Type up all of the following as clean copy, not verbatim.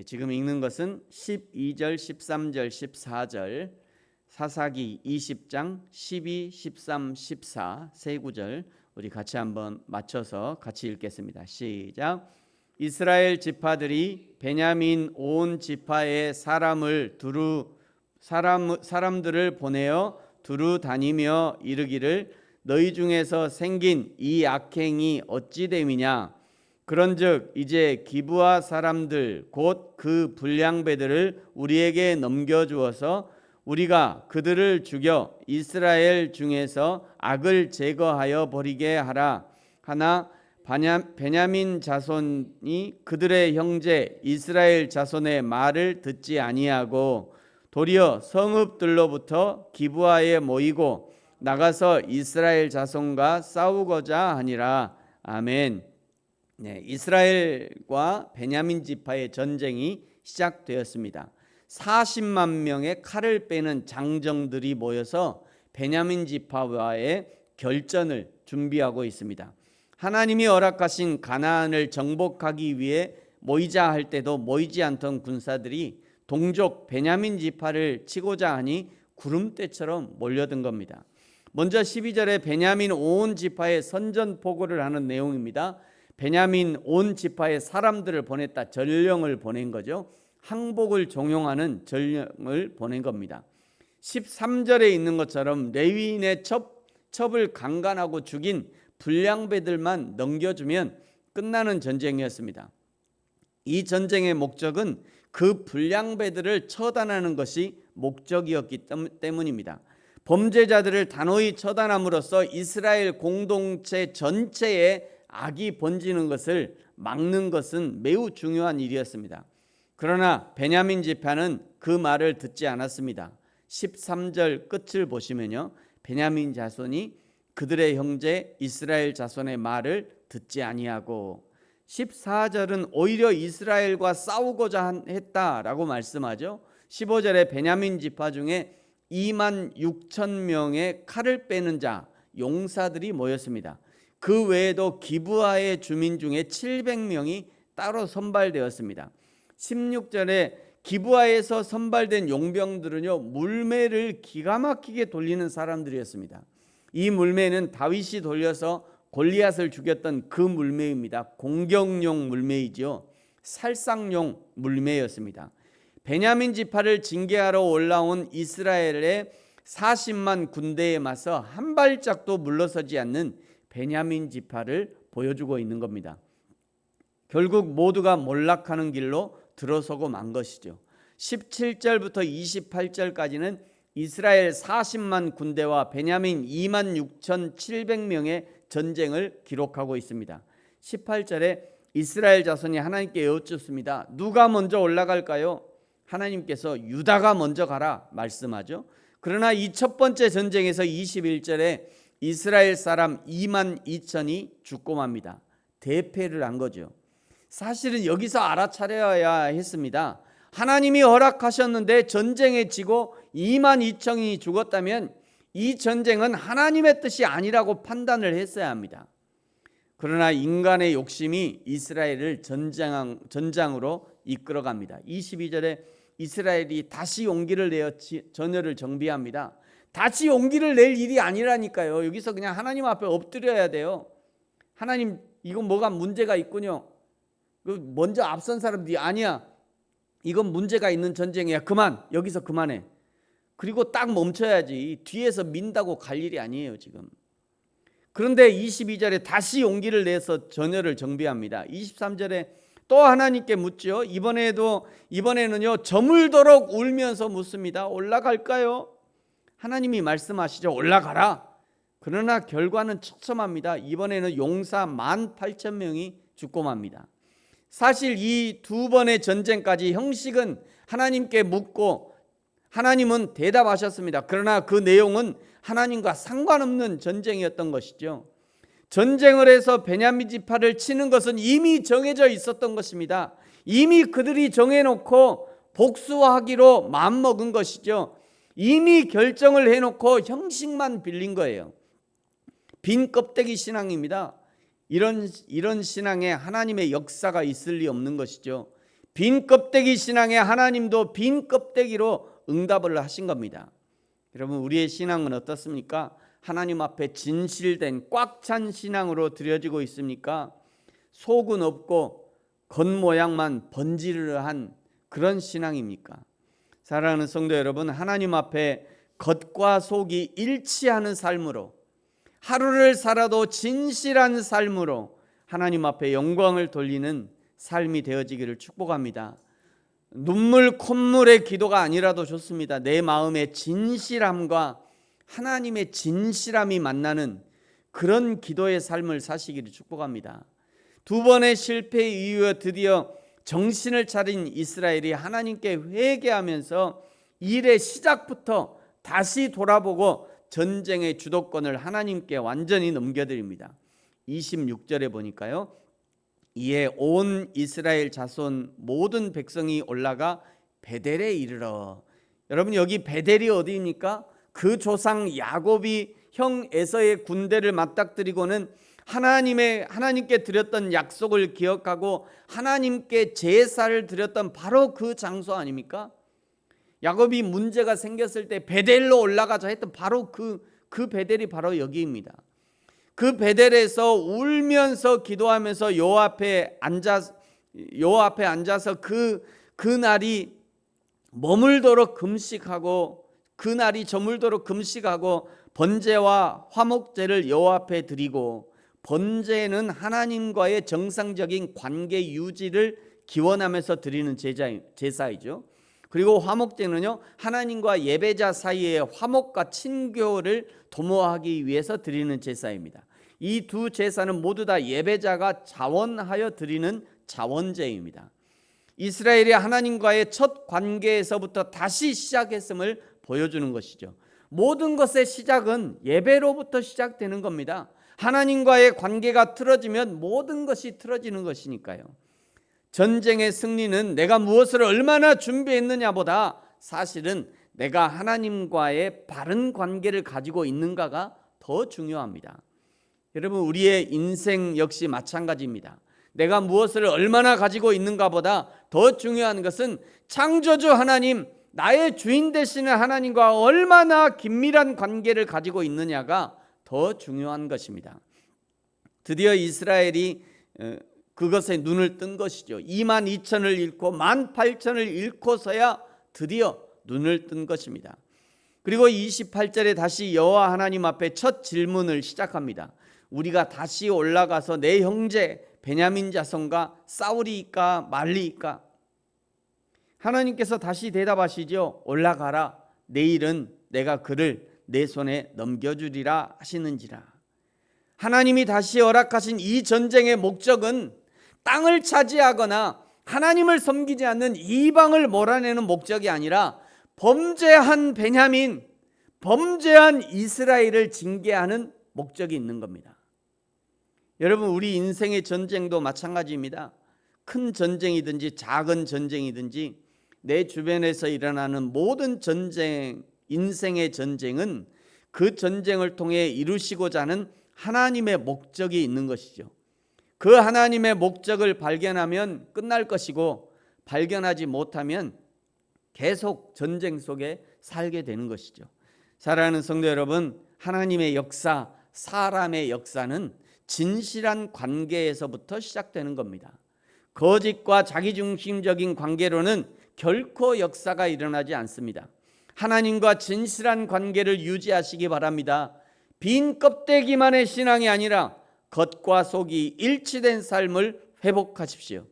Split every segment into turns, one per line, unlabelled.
지금 읽는 것은 12절, 13절, 14절, 사사기 20장 12, 13, 14 세 구절 우리 같이 한번 맞춰서 같이 읽겠습니다. 시작. 이스라엘 지파들이 베냐민 온 지파의 사람들을 보내어 두루 다니며 이르기를 너희 중에서 생긴 이 악행이 어찌 됨이냐. 그런즉 이제 기브아 사람들 곧 그 불량배들을 우리에게 넘겨주어서 우리가 그들을 죽여 이스라엘 중에서 악을 제거하여 버리게 하라 하나 베냐민 자손이 그들의 형제 이스라엘 자손의 말을 듣지 아니하고 도리어 성읍들로부터 기브아에 모이고 나가서 이스라엘 자손과 싸우고자 하니라. 아멘. 이스라엘과 베냐민 지파의 전쟁이 시작되었습니다. 40만 명의 칼을 빼는 장정들이 모여서 베냐민 지파와의 결전을 준비하고 있습니다. 하나님이 허락하신 가나안을 정복하기 위해 모이자 할 때도 모이지 않던 군사들이 동족 베냐민 지파를 치고자 하니 구름대처럼 몰려든 겁니다. 먼저 12절에 베냐민 온 지파의 선전포고를 하는 내용입니다. 베냐민 온 지파의 사람들을 보냈다. 전령을 보낸 거죠. 항복을 종용하는 전령을 보낸 겁니다. 13절에 있는 것처럼 레위인의 첩을 강간하고 죽인 불량배들만 넘겨주면 끝나는 전쟁이었습니다. 이 전쟁의 목적은 그 불량배들을 처단하는 것이 목적이었기 때문입니다. 범죄자들을 단호히 처단함으로써 이스라엘 공동체 전체에 악이 번지는 것을 막는 것은 매우 중요한 일이었습니다. 그러나 베냐민 지파는 그 말을 듣지 않았습니다. 13절 끝을 보시면요, 베냐민 자손이 그들의 형제 이스라엘 자손의 말을 듣지 아니하고, 14절은 오히려 이스라엘과 싸우고자 했다라고 말씀하죠. 15절에 베냐민 지파 중에 2만 6천 명의 칼을 빼는 자 용사들이 모였습니다. 그 외에도 기브아의 주민 중에 700명이 따로 선발되었습니다. 16절에 기브아에서 선발된 용병들은요, 물매를 기가 막히게 돌리는 사람들이었습니다. 이 물매는 다윗이 돌려서 골리앗을 죽였던 그 물매입니다. 공격용 물매이죠. 살상용 물매였습니다. 베냐민 지파를 징계하러 올라온 이스라엘의 40만 군대에 맞서 한 발짝도 물러서지 않는 베냐민 지파를 보여주고 있는 겁니다. 결국 모두가 몰락하는 길로 들어서고 만 것이죠. 17절부터 28절까지는 이스라엘 40만 군대와 베냐민 2만 6,700명의 전쟁을 기록하고 있습니다. 18절에 이스라엘 자손이 하나님께 여쭙습니다. 누가 먼저 올라갈까요? 하나님께서 유다가 먼저 가라 말씀하죠. 그러나 이 첫 번째 전쟁에서 21절에 이스라엘 사람 2만 2천이 죽고 맙니다. 대패를 한 거죠. 사실은 여기서 알아차려야 했습니다. 하나님이 허락하셨는데 전쟁에 지고 2만 2천이 죽었다면 이 전쟁은 하나님의 뜻이 아니라고 판단을 했어야 합니다. 그러나 인간의 욕심이 이스라엘을 전장으로 이끌어갑니다. 22절에 이스라엘이 다시 용기를 내어 전열을 정비합니다. 다시 용기를 낼 일이 아니라니까요. 여기서 그냥 하나님 앞에 엎드려야 돼요. 하나님, 이건 뭐가 문제가 있군요. 먼저 앞선 사람들이 아니야, 이건 문제가 있는 전쟁이야, 그만, 여기서 그만해. 그리고 딱 멈춰야지. 뒤에서 민다고 갈 일이 아니에요 지금. 그런데 22절에 다시 용기를 내서 전열을 정비합니다. 23절에 또 하나님께 묻죠. 이번에는요, 저물도록 울면서 묻습니다. 올라갈까요? 하나님이 말씀하시죠. 올라가라. 그러나 결과는 처참합니다. 이번에는 용사 18,000명이 죽고 맙니다. 사실 이 두 번의 전쟁까지 형식은 하나님께 묻고 하나님은 대답하셨습니다. 그러나 그 내용은 하나님과 상관없는 전쟁이었던 것이죠. 전쟁을 해서 베냐민 지파를 치는 것은 이미 정해져 있었던 것입니다. 이미 그들이 정해놓고 복수하기로 마음먹은 것이죠. 이미 결정을 해놓고 형식만 빌린 거예요. 빈 껍데기 신앙입니다. 이런 신앙에 하나님의 역사가 있을 리 없는 것이죠. 빈 껍데기 신앙에 하나님도 빈 껍데기로 응답을 하신 겁니다. 여러분, 우리의 신앙은 어떻습니까? 하나님 앞에 진실된 꽉 찬 신앙으로 드려지고 있습니까? 속은 없고 겉모양만 번지르르한 그런 신앙입니까? 사랑하는 성도 여러분, 하나님 앞에 겉과 속이 일치하는 삶으로, 하루를 살아도 진실한 삶으로 하나님 앞에 영광을 돌리는 삶이 되어지기를 축복합니다. 눈물 콧물의 기도가 아니라도 좋습니다. 내 마음의 진실함과 하나님의 진실함이 만나는 그런 기도의 삶을 사시기를 축복합니다. 두 번의 실패 이후에 드디어 정신을 차린 이스라엘이 하나님께 회개하면서 일의 시작부터 다시 돌아보고 전쟁의 주도권을 하나님께 완전히 넘겨드립니다. 26절에 보니까요, 이에 온 이스라엘 자손 모든 백성이 올라가 베델에 이르러. 여러분, 여기 베델이 어디입니까? 그 조상 야곱이 형 에서의 군대를 맞닥뜨리고는 하나님께 드렸던 약속을 기억하고 하나님께 제사를 드렸던 바로 그 장소 아닙니까? 야곱이 문제가 생겼을 때 베델로 올라가자 했던 바로 그 베델이 바로 여기입니다. 그 베델에서 울면서 기도하면서 여호와 앞에 앉아서 그 날이 머물도록 금식하고, 그 날이 저물도록 금식하고 번제와 화목제를 여호와 앞에 드리고, 번제는 하나님과의 정상적인 관계 유지를 기원하면서 드리는 제사이죠. 그리고 화목제는요, 하나님과 예배자 사이의 화목과 친교를 도모하기 위해서 드리는 제사입니다. 이 두 제사는 모두 다 예배자가 자원하여 드리는 자원제입니다. 이스라엘이 하나님과의 첫 관계에서부터 다시 시작했음을 보여주는 것이죠. 모든 것의 시작은 예배로부터 시작되는 겁니다. 하나님과의 관계가 틀어지면 모든 것이 틀어지는 것이니까요. 전쟁의 승리는 내가 무엇을 얼마나 준비했느냐보다 사실은 내가 하나님과의 바른 관계를 가지고 있는가가 더 중요합니다. 여러분, 우리의 인생 역시 마찬가지입니다. 내가 무엇을 얼마나 가지고 있는가보다 더 중요한 것은 창조주 하나님, 나의 주인 되시는 하나님과 얼마나 긴밀한 관계를 가지고 있느냐가 더 중요한 것입니다. 드디어 이스라엘이 그것에 눈을 뜬 것이죠. 22,000을 잃고 18,000을 잃고서야 드디어 눈을 뜬 것입니다. 그리고 28절에 다시 여호와 하나님 앞에 첫 질문을 시작합니다. 우리가 다시 올라가서 내 형제 베냐민 자손과 싸우리이까 말리이까? 하나님께서 다시 대답하시죠. 올라가라. 내일은 내가 그를 내 손에 넘겨주리라 하시는지라. 하나님이 다시 허락하신 이 전쟁의 목적은 땅을 차지하거나 하나님을 섬기지 않는 이방을 몰아내는 목적이 아니라 범죄한 베냐민, 범죄한 이스라엘을 징계하는 목적이 있는 겁니다. 여러분, 우리 인생의 전쟁도 마찬가지입니다. 큰 전쟁이든지 작은 전쟁이든지 내 주변에서 일어나는 모든 전쟁, 인생의 전쟁은 그 전쟁을 통해 이루시고자 하는 하나님의 목적이 있는 것이죠. 그 하나님의 목적을 발견하면 끝날 것이고, 발견하지 못하면 계속 전쟁 속에 살게 되는 것이죠. 사랑하는 성도 여러분, 하나님의 역사, 사람의 역사는 진실한 관계에서부터 시작되는 겁니다. 거짓과 자기중심적인 관계로는 결코 역사가 일어나지 않습니다. 하나님과 진실한 관계를 유지하시기 바랍니다. 빈 껍데기만의 신앙이 아니라 겉과 속이 일치된 삶을 회복하십시오.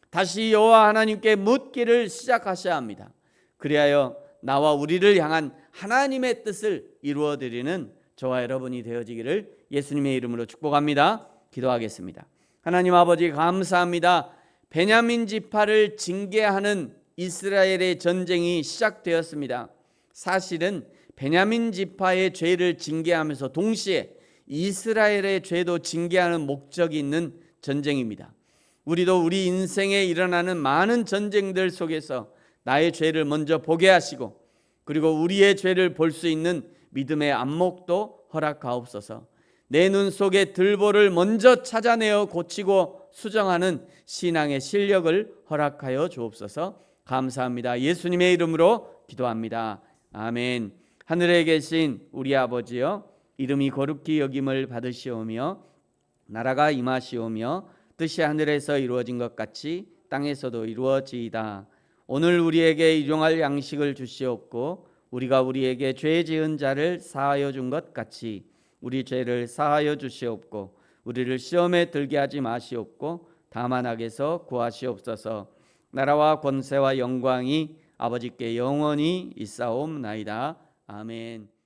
다시 여호와 하나님께 묻기를 시작하셔야 합니다. 그리하여 나와 우리를 향한 하나님의 뜻을 이루어드리는 저와 여러분이 되어지기를 예수님의 이름으로 축복합니다. 기도하겠습니다. 하나님 아버지, 감사합니다. 베냐민 지파를 징계하는 이스라엘의 전쟁이 시작되었습니다. 사실은 베냐민 지파의 죄를 징계하면서 동시에 이스라엘의 죄도 징계하는 목적이 있는 전쟁입니다. 우리도 우리 인생에 일어나는 많은 전쟁들 속에서 나의 죄를 먼저 보게 하시고, 그리고 우리의 죄를 볼 수 있는 믿음의 안목도 허락하옵소서. 내 눈 속에 들보를 먼저 찾아내어 고치고 수정하는 신앙의 실력을 허락하여 주옵소서. 감사합니다. 예수님의 이름으로 기도합니다. 아멘. 하늘에 계신 우리 아버지여, 이름이 거룩히 여김을 받으시오며 나라가 임하시오며 뜻이 하늘에서 이루어진 것 같이 땅에서도 이루어지이다. 오늘 우리에게 일용할 양식을 주시옵고 우리가 우리에게 죄 지은 자를 사하여 준 것 같이 우리 죄를 사하여 주시옵고 우리를 시험에 들게 하지 마시옵고 다만 악에서 구하시옵소서. 나라와 권세와 영광이 아버지께 영원히 있사옵나이다. 아멘.